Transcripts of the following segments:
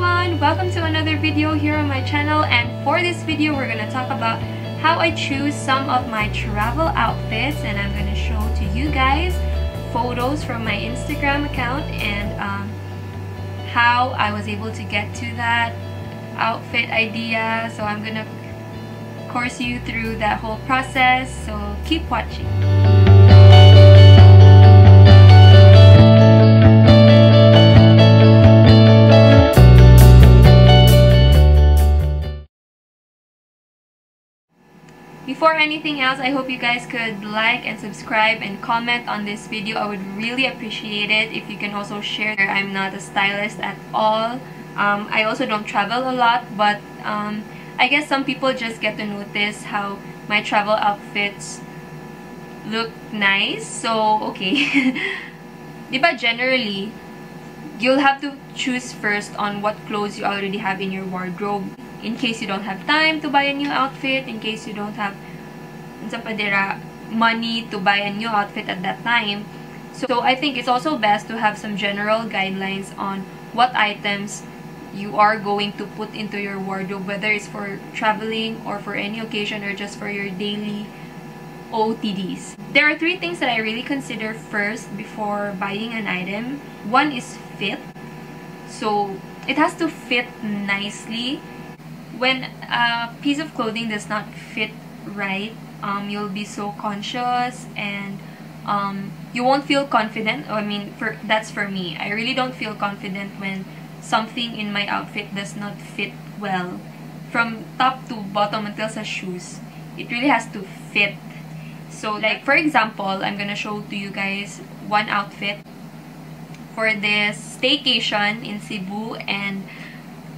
everyone! Welcome to another video here on my channel, and for this video we're gonna talk about how I choose some of my travel outfits, and I'm gonna show to you guys photos from my Instagram account and how I was able to get to that outfit idea. So I'm gonna course you through that whole process, so keep watching. Before anything else, I hope you guys could like and subscribe and comment on this video. I would really appreciate it if you can also share. I'm not a stylist at all. I also don't travel a lot, but I guess some people just get to notice how my travel outfits look nice. So, okay. Diba, generally, you'll have to choose first on what clothes you already have in your wardrobe. In case you don't have time to buy a new outfit, in case you don't have money to buy a new outfit at that time. So I think it's also best to have some general guidelines on what items you are going to put into your wardrobe, whether it's for traveling or for any occasion or just for your daily OOTDs. There are three things that I really consider first before buying an item. One is fit. So it has to fit nicely. When a piece of clothing does not fit right, you'll be so conscious and you won't feel confident. I mean, that's for me. I really don't feel confident when something in my outfit does not fit well. From top to bottom until sa shoes, it really has to fit. So like, for example, I'm gonna show to you guys one outfit for this staycation in Cebu, and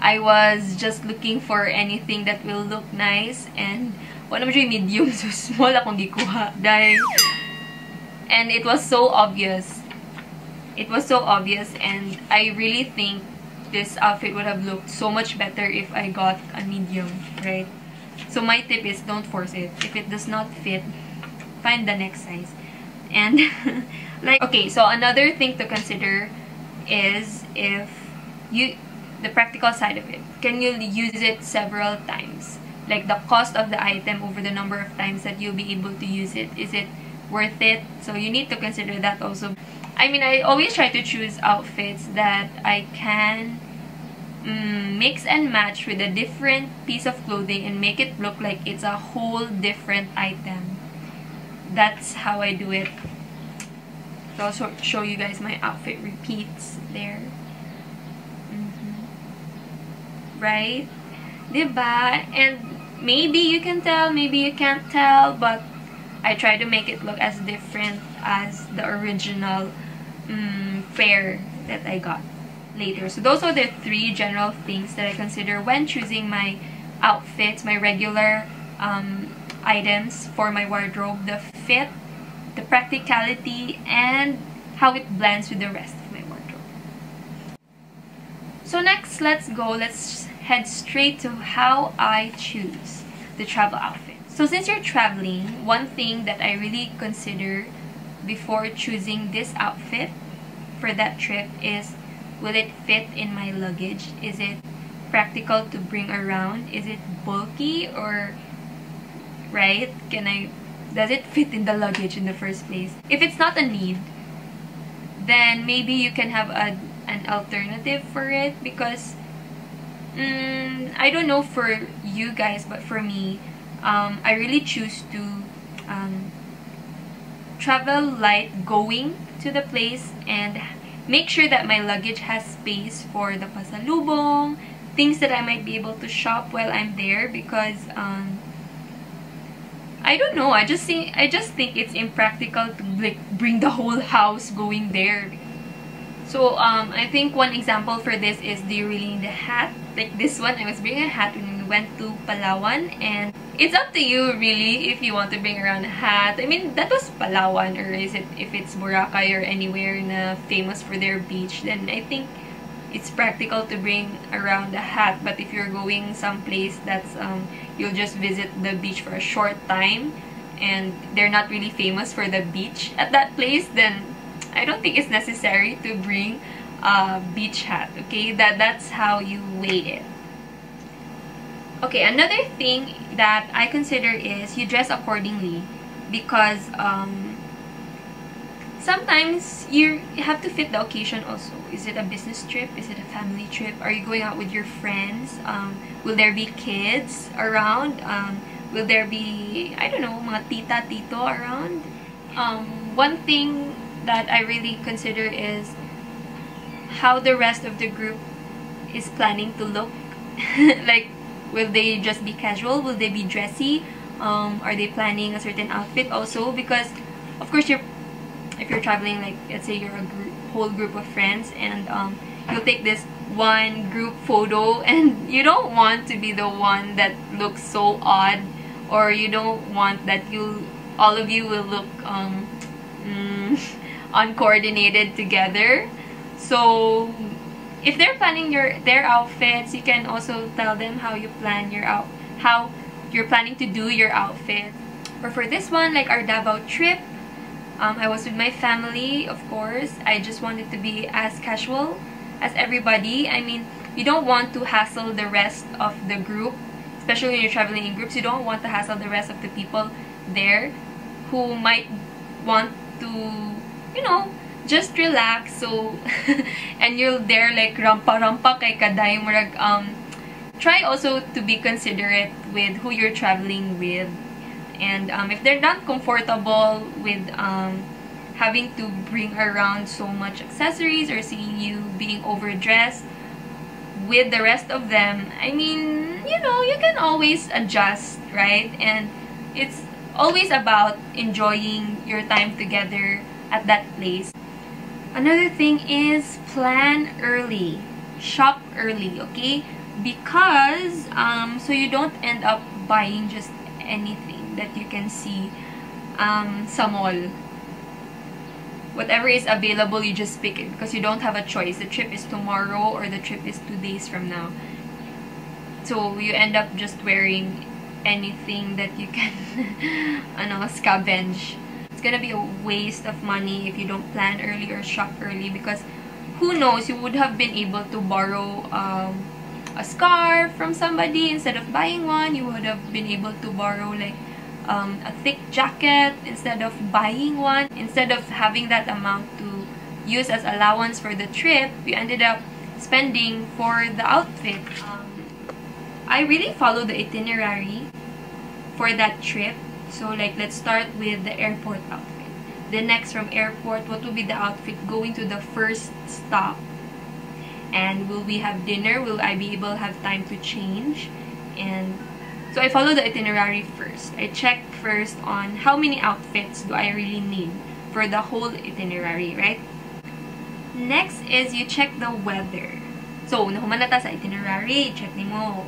I was just looking for anything that will look nice, and wala mo siya medium, so small akong gikuha. And it was so obvious. It was so obvious, and I really think this outfit would have looked so much better if I got a medium, right? So my tip is don't force it. If it does not fit, find the next size. And like, okay, so another thing to consider is the practical side of it. Can you use it several times? Like the cost of the item over the number of times that you'll be able to use it. Is it worth it? So you need to consider that also. I mean, I always try to choose outfits that I can mix and match with a different piece of clothing and make it look like it's a whole different item. That's how I do it. So I'll show you guys my outfit repeats there. Right? Diba? And maybe you can tell, maybe you can't tell, but I try to make it look as different as the original pair that I got later. So those are the three general things that I consider when choosing my outfits, my regular items for my wardrobe: the fit, the practicality, and how it blends with the rest of my wardrobe. So next, let's head straight to how I choose the travel outfit. So since you're traveling, one thing that I really consider before choosing this outfit for that trip is, will it fit in my luggage? Is it practical to bring around? Is it bulky, or right? Does it fit in the luggage in the first place? If it's not a need, then maybe you can have an alternative for it, because I don't know for you guys, but for me, I really choose to travel light going to the place and make sure that my luggage has space for the pasalubong, things that I might be able to shop while I'm there, because I don't know, I just think it's impractical to like bring the whole house going there. So I think one example for this is, do you really need a hat? Like this one, I was bringing a hat when we went to Palawan, and it's up to you really if you want to bring around a hat. I mean, that was Palawan, or if it's Boracay or anywhere na famous for their beach, then I think it's practical to bring around a hat. But if you're going someplace that's you'll just visit the beach for a short time and they're not really famous for the beach at that place, then I don't think it's necessary to bring beach hat. Okay, that's how you weigh it. Okay, another thing that I consider is you dress accordingly, because sometimes you have to fit the occasion also. Is it a business trip? Is it a family trip? Are you going out with your friends? Will there be kids around? Will there be, I don't know, mga tita, tito around? One thing that I really consider is how the rest of the group is planning to look. Like, will they just be casual? Will they be dressy? Are they planning a certain outfit also? Because, of course, if you're traveling, like, let's say you're a whole group of friends, and you'll take this one group photo, and you don't want to be the one that looks so odd, or you don't want that all of you will look uncoordinated together. So if they're planning their outfits, you can also tell them how you're planning to do your outfit. Or for this one, like our Davao trip, I was with my family, of course. I just wanted to be as casual as everybody. I mean, you don't want to hassle the rest of the group, especially when you're traveling in groups. You don't want to hassle the rest of the people there who might want to, you know, just relax. So and you're there like rampa kay kaday murag. Try also to be considerate with who you're traveling with, and if they're not comfortable with having to bring around so much accessories, or seeing you being overdressed with the rest of them, I mean, you know, you can always adjust, right? And it's always about enjoying your time together at that place. Another thing is plan early, shop early, okay? Because so you don't end up buying just anything that you can see sa mall. Whatever is available, you just pick it because you don't have a choice. The trip is tomorrow or the trip is 2 days from now. So you end up just wearing anything that you can scavenge. It's gonna be a waste of money if you don't plan early or shop early, because who knows, you would have been able to borrow a scarf from somebody instead of buying one. You would have been able to borrow like a thick jacket instead of buying one. Instead of having that amount to use as allowance for the trip, you ended up spending for the outfit. I really follow the itinerary for that trip. So like, let's start with the airport outfit. Then next from airport, what will be the outfit going to the first stop? And will we have dinner? Will I be able to have time to change? And so I follow the itinerary first. I check first on how many outfits do I really need for the whole itinerary, right? Next is you check the weather. So, nahuman na ta sa itinerary, check nimo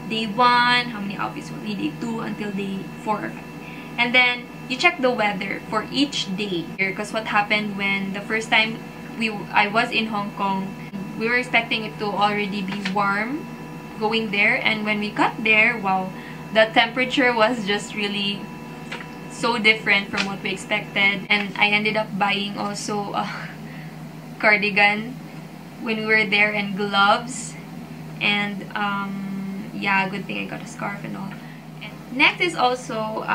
day 1, how many outfits will need, day 2 until day 4 or 5. And then you check the weather for each day. Because what happened when the first time I was in Hong Kong, we were expecting it to already be warm going there, and when we got there, wow, the temperature was just really so different from what we expected. And I ended up buying also a cardigan when we were there, and gloves, and yeah, good thing I got a scarf and all. And next is also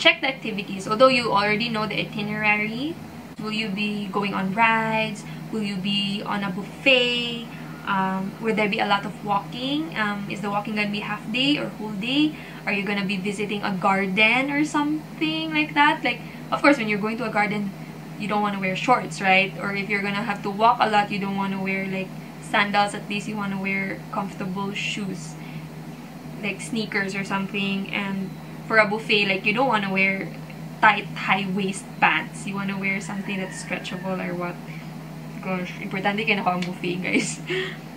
check the activities. Although you already know the itinerary, will you be going on rides? Will you be on a buffet? Will there be a lot of walking? Is the walking gonna be half day or whole day? Are you gonna be visiting a garden or something like that? Like, of course, when you're going to a garden, you don't want to wear shorts, right? Or if you're gonna have to walk a lot, you don't want to wear like sandals. At least you want to wear comfortable shoes, like sneakers or something. And for a buffet, like, you don't want to wear tight high-waist pants. You want to wear something that's stretchable or what. Gosh, importante kayo naka ang buffet, guys.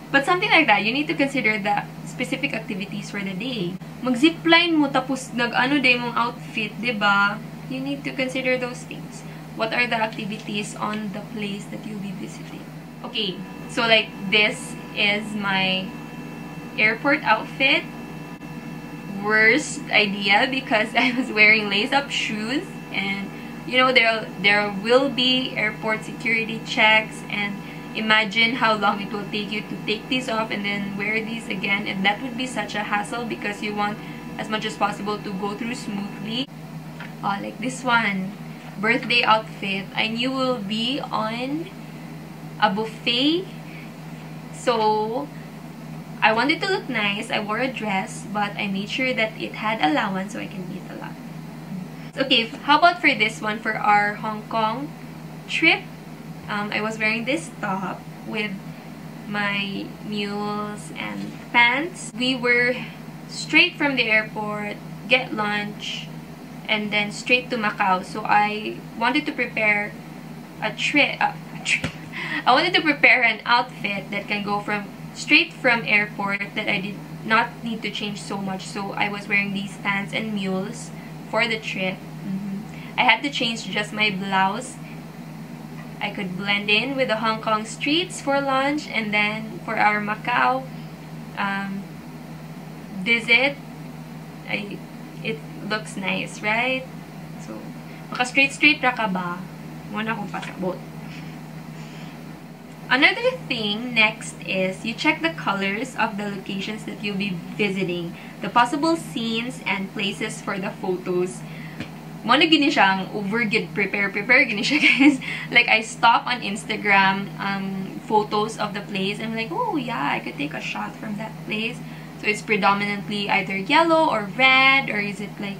But something like that, you need to consider the specific activities for the day. Mag-zipline mo tapos nag-ano day mong outfit, diba? You need to consider those things. What are the activities on the place that you'll be visiting? Okay, so like this is my airport outfit. Worst idea because I was wearing lace-up shoes, and you know, there will be airport security checks, and imagine how long it will take you to take these off and then wear these again, and that would be such a hassle because you want as much as possible to go through smoothly. Like this one, birthday outfit. I knew will be on a buffet, so I wanted to look nice. I wore a dress, but I made sure that it had allowance so I can eat a lot. Okay, how about for this one, for our Hong Kong trip? I was wearing this top with my mules and pants. We were straight from the airport, get lunch, and then straight to Macau. So I wanted to prepare a trip. I wanted to prepare an outfit that can go straight from airport, that I did not need to change so much. So I was wearing these pants and mules for the trip. I had to change just my blouse. I could blend in with the Hong Kong streets for lunch, and then for our Macau visit, it looks nice, right? So, maka straight ra ka ba? Muna akong pasabot. Another thing next is you check the colors of the locations that you'll be visiting, the possible scenes and places for the photos. Muna gini siyang prepare gini siya, guys. Like, I stop on Instagram photos of the place. I'm like, oh yeah, I could take a shot from that place. So it's predominantly either yellow or red, or is it like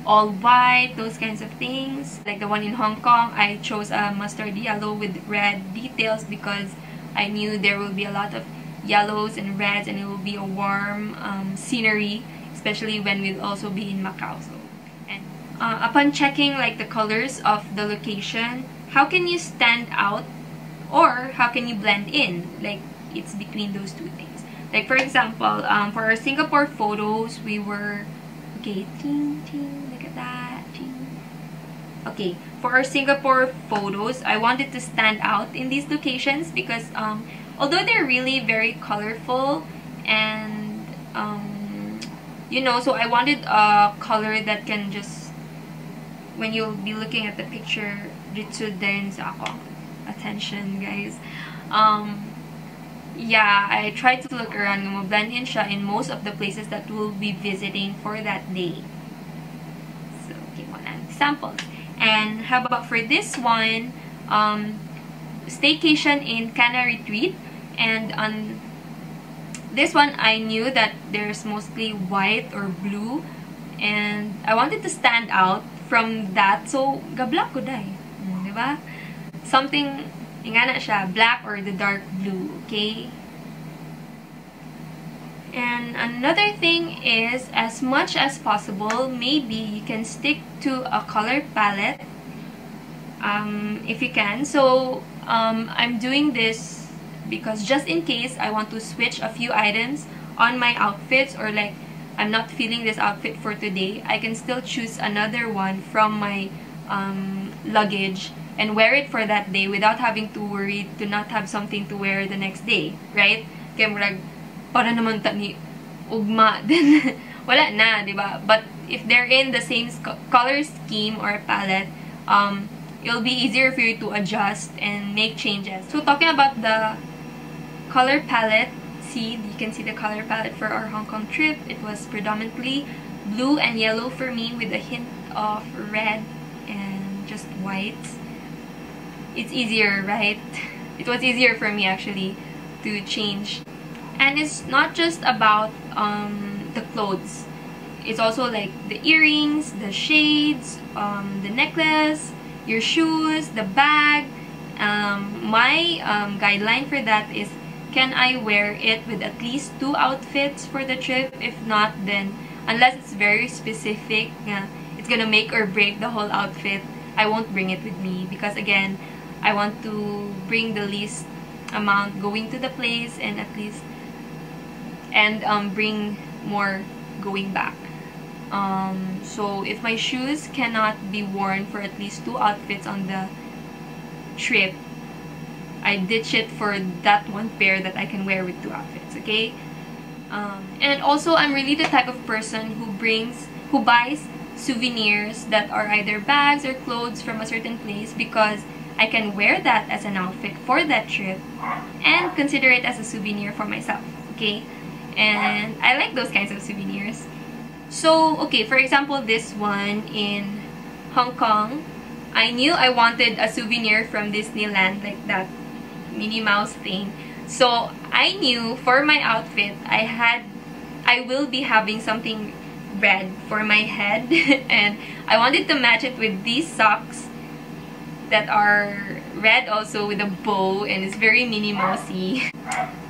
all white, those kinds of things. Like the one in Hong Kong, I chose a mustard yellow with red details because I knew there will be a lot of yellows and reds, and it will be a warm scenery, especially when we'll also be in Macau. So, and upon checking like the colors of the location, how can you stand out, or how can you blend in? Like, it's between those two things. Like, for example, for our Singapore photos, we were okay. Look at that. Okay, for our Singapore photos, I wanted to stand out in these locations because although they're really very colorful and you know, so I wanted a color that can just, when you'll be looking at the picture, ritsu din sa ako. Attention, guys. Yeah, I tried to look around, blend in siya in most of the places that we'll be visiting for that day. So, okay, one example. And how about for this one, staycation in Cana Retreat. And on this one, I knew that there's mostly white or blue, and I wanted to stand out from that. So, ga-black ko dai. Diba? Something, nga na siya, black or the dark blue, okay? And another thing is, as much as possible, maybe you can stick to a color palette if you can. So, I'm doing this because just in case I want to switch a few items on my outfits, or like I'm not feeling this outfit for today, I can still choose another one from my luggage and wear it for that day without having to worry to not have something to wear the next day, right? Kaya murag, para naman ta ni ugma, then wala na, diba? But if they're in the same color scheme or palette, it'll be easier for you to adjust and make changes. So talking about the color palette, you can see the color palette for our Hong Kong trip. It was predominantly blue and yellow for me with a hint of red and just white. It's easier, right? It was easier for me actually to change. And it's not just about the clothes. It's also like the earrings, the shades, the necklace, your shoes, the bag. My guideline for that is, can I wear it with at least 2 outfits for the trip? If not, then unless it's very specific, it's gonna make or break the whole outfit, I won't bring it with me, because again, I want to bring the least amount going to the place and at least bring more going back. So if my shoes cannot be worn for at least 2 outfits on the trip, I ditch it for that one pair that I can wear with 2 outfits, okay? And also, I'm really the type of person who buys souvenirs that are either bags or clothes from a certain place, because I can wear that as an outfit for that trip and consider it as a souvenir for myself, okay? And I like those kinds of souvenirs. So, okay, for example, this one in Hong Kong, I knew I wanted a souvenir from Disneyland, like that Minnie Mouse thing. So, I knew for my outfit, I will be having something red for my head. And I wanted to match it with these socks that are red also with a bow, and it's very Minnie Mousey.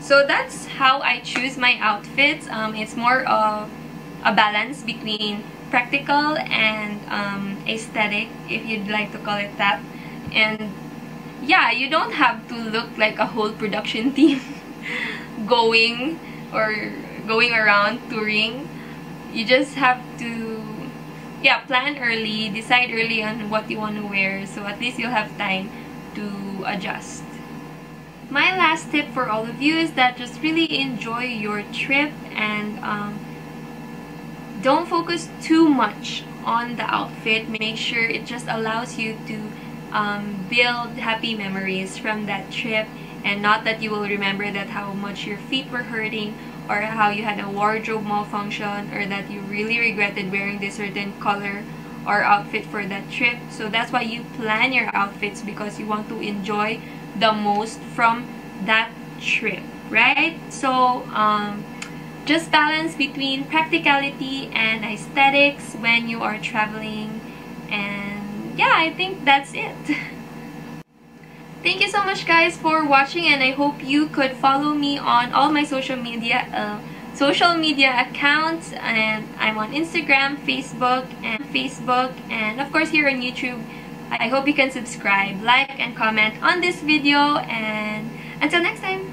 So that's how I choose my outfits. It's more of a balance between practical and aesthetic, if you'd like to call it that. And yeah, you don't have to look like a whole production team going around touring. You just have to, yeah, plan early, decide early on what you want to wear, so at least you'll have time to adjust. My last tip for all of you is that just really enjoy your trip and don't focus too much on the outfit. Make sure it just allows you to build happy memories from that trip, and not that you will remember that how much your feet were hurting or how you had a wardrobe malfunction or that you really regretted wearing this certain color or outfit for that trip. So that's why you plan your outfits, because you want to enjoy the most from that trip, right? So just balance between practicality and aesthetics when you are traveling. And yeah, I think that's it. Thank you so much guys for watching, and I hope you could follow me on all my social media accounts, and I'm on Instagram, Facebook, and of course here on YouTube. I hope you can subscribe, like, and comment on this video, and until next time.